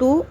2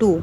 2।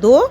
2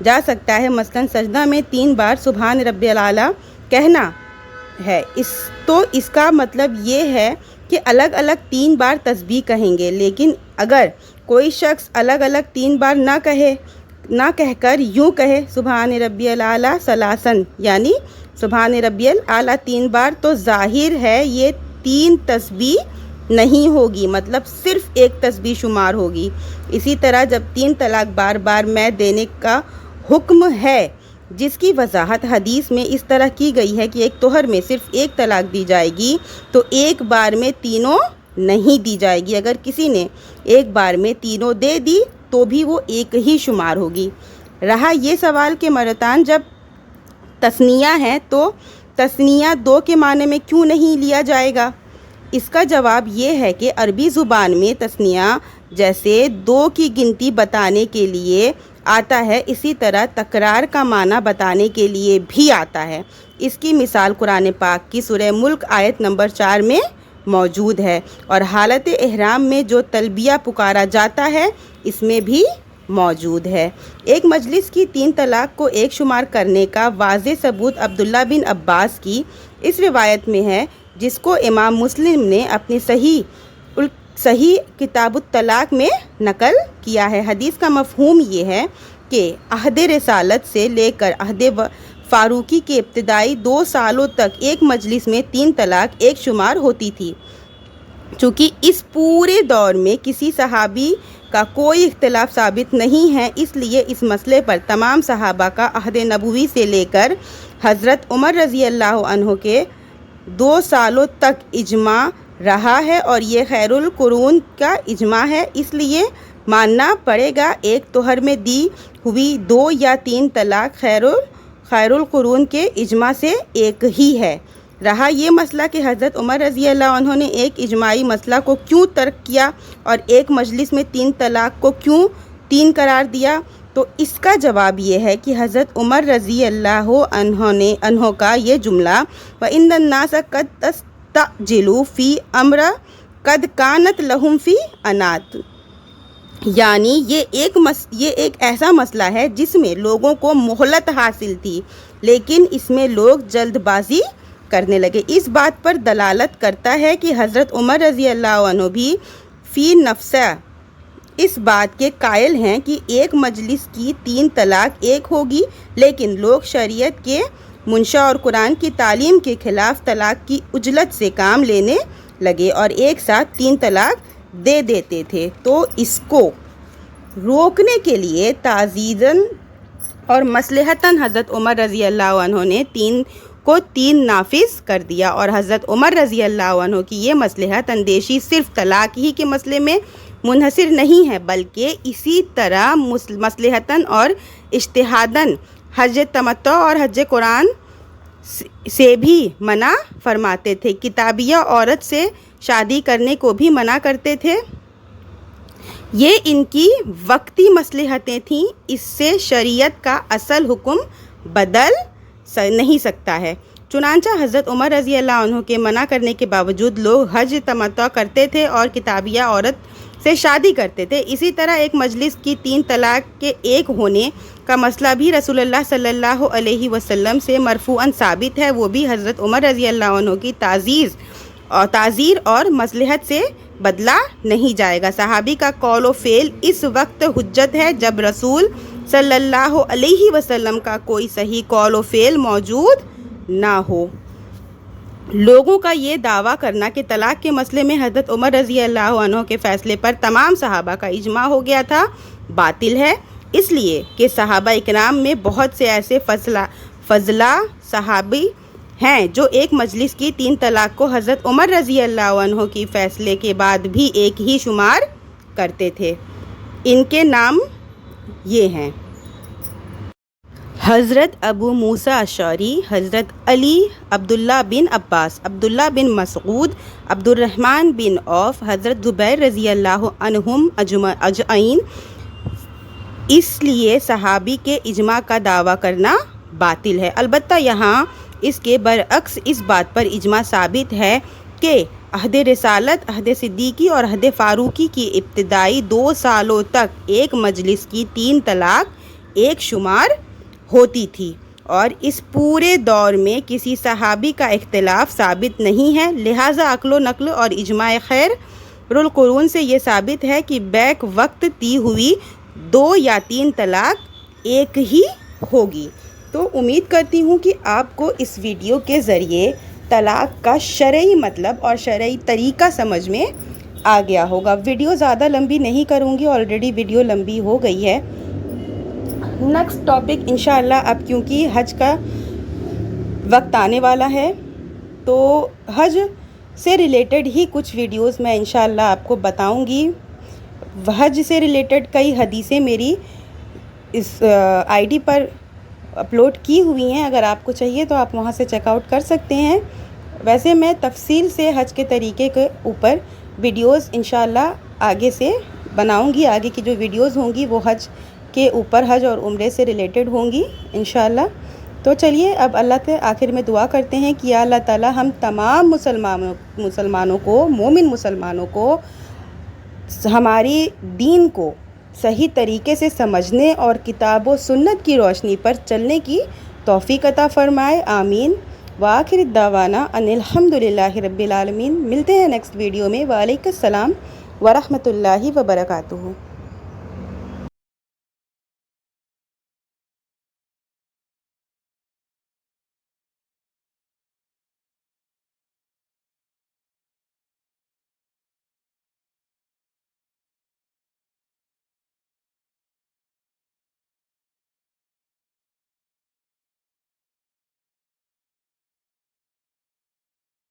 جا سکتا ہے۔ مثلاً سجدہ میں 3 بار سبحان ربی الاعلیٰ کہنا ہے، اس کا مطلب یہ ہے کہ الگ الگ 3 بار تسبیح کہیں گے، لیکن اگر کوئی شخص الگ الگ 3 بار نہ کہہ کر یوں کہے سبحان ربی الاعلیٰ ثلاثاً، یعنی سبحان ربی الاعلیٰ 3 بار، تو ظاہر ہے یہ 3 تسبیح نہیں ہوگی، مطلب صرف ایک تسبیح شمار ہوگی۔ اسی طرح جب 3 طلاق بار بار میں دینے کا حکم ہے، جس کی وضاحت حدیث میں اس طرح کی گئی ہے کہ ایک طہر میں صرف ایک طلاق دی جائے گی، تو ایک بار میں تینوں نہیں دی جائے گی۔ اگر کسی نے ایک بار میں تینوں دے دی تو بھی وہ ایک ہی شمار ہوگی۔ رہا یہ سوال کہ مرتان جب تثنیہ ہے تو تثنیہ 2 کے معنی میں کیوں نہیں لیا جائے گا؟ اس کا جواب یہ ہے کہ عربی زبان میں تثنیہ جیسے 2 کی گنتی بتانے کے لیے آتا ہے، اسی طرح تکرار کا معنی بتانے کے لیے بھی آتا ہے۔ اس کی مثال قرآن پاک کی سورہ ملک آیت نمبر 4 میں موجود ہے، اور حالت احرام میں جو تلبیہ پکارا جاتا ہے اس میں بھی موجود ہے۔ ایک مجلس کی 3 طلاق کو ایک شمار کرنے کا واضح ثبوت عبداللہ بن عباس کی اس روایت میں ہے، جس کو امام مسلم نے اپنی صحیح کتاب الطلاق میں نقل کیا ہے۔ حدیث کا مفہوم یہ ہے کہ عہد رسالت سے لے کر عہد فاروقی کے ابتدائی 2 سالوں تک ایک مجلس میں 3 طلاق ایک شمار ہوتی تھی۔ چونکہ اس پورے دور میں کسی صحابی کا کوئی اختلاف ثابت نہیں ہے، اس لیے اس مسئلے پر تمام صحابہ کا عہد نبوی سے لے کر حضرت عمر رضی اللہ عنہ کے 2 سالوں تک اجماع رہا ہے، اور یہ خیر القرون کا اجماع ہے۔ اس لیے ماننا پڑے گا ایک طہر میں دی ہوئی 2 یا 3 طلاق خیر القرون کے اجماع سے ایک ہی ہے۔ رہا یہ مسئلہ کہ حضرت عمر رضی اللہ عنہ نے ایک اجماعی مسئلہ کو کیوں ترک کیا اور ایک مجلس میں 3 طلاق کو کیوں 3 قرار دیا، تو اس کا جواب یہ ہے کہ حضرت عمر رضی اللہ عنہ کا یہ جملہ وَإِنَّ النَّاسَ قَدْ تَسْتَعْجِلُوا فِي أَمْرٍ قَدْ كَانَتْ لَهُمْ فِي أَنَاتٍ، یعنی یہ ایک ایسا مسئلہ ہے جس میں لوگوں کو مہلت حاصل تھی، لیکن اس میں لوگ جلد بازی کرنے لگے۔ اس بات پر دلالت کرتا ہے کہ حضرت عمر رضی اللہ عنہ بھی فی نفسہ اس بات کے قائل ہیں کہ ایک مجلس کی 3 طلاق ایک ہوگی، لیکن لوگ شریعت کے منشا اور قرآن کی تعلیم کے خلاف طلاق کی عجلت سے کام لینے لگے اور ایک ساتھ 3 طلاق دے دیتے تھے۔ تو اس کو روکنے کے لیے تعزیراً اور مصلحتاً حضرت عمر رضی اللہ عنہ نے 3 نافذ کر دیا، اور حضرت عمر رضی اللہ عنہ کی یہ مصلحت اندیشی صرف طلاق ہی کے مسئلے میں منحصر نہیں ہے، بلکہ اسی طرح مصلحتاً اور اجتہاداً حج تمتع اور حج قرآن سے بھی منع فرماتے تھے، کتابیہ عورت سے شادی کرنے کو بھی منع کرتے تھے۔ یہ ان کی وقتی مصلحتیں تھیں، اس سے شریعت کا اصل حکم بدل نہیں سکتا ہے۔ چنانچہ حضرت عمر رضی اللہ عنہ کے منع کرنے کے باوجود لوگ حج تمتع کرتے تھے اور کتابیہ عورت سے شادی کرتے تھے۔ اسی طرح ایک مجلس کی 3 طلاق کے ایک ہونے کا مسئلہ بھی رسول اللہ صلی اللہ علیہ وسلم سے مرفوعاً ثابت ہے، وہ بھی حضرت عمر رضی اللہ عنہ کی تعزیر اور مصلحت سے بدلا نہیں جائے گا۔ صحابی کا قول و فعل اس وقت حجت ہے جب رسول صلی اللہ علیہ وسلم کا کوئی صحیح قول و فعل موجود نہ ہو۔ لوگوں کا یہ دعویٰ کرنا کہ طلاق کے مسئلے میں حضرت عمر رضی اللہ عنہ کے فیصلے پر تمام صحابہ کا اجماع ہو گیا تھا باطل ہے، اس لیے کہ صحابہ اکرام میں بہت سے ایسے فضلہ صحابی ہیں جو ایک مجلس کی 3 طلاق کو حضرت عمر رضی اللہ عنہ کی فیصلے کے بعد بھی ایک ہی شمار کرتے تھے۔ ان کے نام یہ ہیں: حضرت ابو موسیٰ اشعری، حضرت علی، عبداللہ بن عباس، عبداللہ بن مسعود، عبد الرحمن بن عوف، حضرت زبیر رضی اللہ عنہم اجمعین۔ اس لیے صحابی کے اجماع کا دعویٰ کرنا باطل ہے۔ البتہ یہاں اس کے برعکس اس بات پر اجماع ثابت ہے کہ عہد رسالت، عہد صدیقی اور عہد فاروقی کی ابتدائی 2 سالوں تک ایک مجلس کی 3 طلاق ایک شمار ہوتی تھی، اور اس پورے دور میں کسی صحابی کا اختلاف ثابت نہیں ہے، لہٰذا عقل و نقل اور اجماع خیر القرون سے یہ ثابت ہے کہ بیک وقت دی ہوئی 2 یا 3 طلاق ایک ہی ہوگی۔ تو امید کرتی ہوں کہ آپ کو اس ویڈیو کے ذریعے طلاق کا شرعی مطلب اور شرعی طریقہ سمجھ میں آ گیا ہوگا۔ ویڈیو زیادہ لمبی نہیں کروں گی، آلریڈی ویڈیو لمبی ہو گئی ہے۔ نیکسٹ ٹاپک انشاءاللہ اب کیونکہ حج کا وقت آنے والا ہے تو حج سے ریلیٹڈ ہی کچھ ویڈیوز میں انشاءاللہ آپ کو بتاؤں گی۔ حج سے ریلیٹڈ کئی حدیثیں میری اس آئی ڈی پر اپلوڈ کی ہوئی ہیں، اگر آپ کو چاہیے تو آپ وہاں سے چیک آؤٹ کر سکتے ہیں۔ ویسے میں تفصیل سے حج کے طریقے کے اوپر ویڈیوز انشاءاللہ آگے سے بناؤں گی، آگے کی جو ویڈیوز ہوں گی وہ حج کے اوپر، حج اور عمرے سے ریلیٹڈ ہوں گی انشاءاللہ۔ تو چلیے اب اللہ سے آخر میں دعا کرتے ہیں کہ یا اللہ تعالی ہم تمام مسلمانوں کو، مومن مسلمانوں کو ہماری دین کو صحیح طریقے سے سمجھنے اور کتاب و سنت کی روشنی پر چلنے کی توفیق عطا فرمائے، آمین۔ وآخر دعوانا ان الحمد للہ رب العالمین۔ ملتے ہیں نیکسٹ ویڈیو میں۔ وعلیکم السلام ورحمۃ اللہ وبرکاتہ۔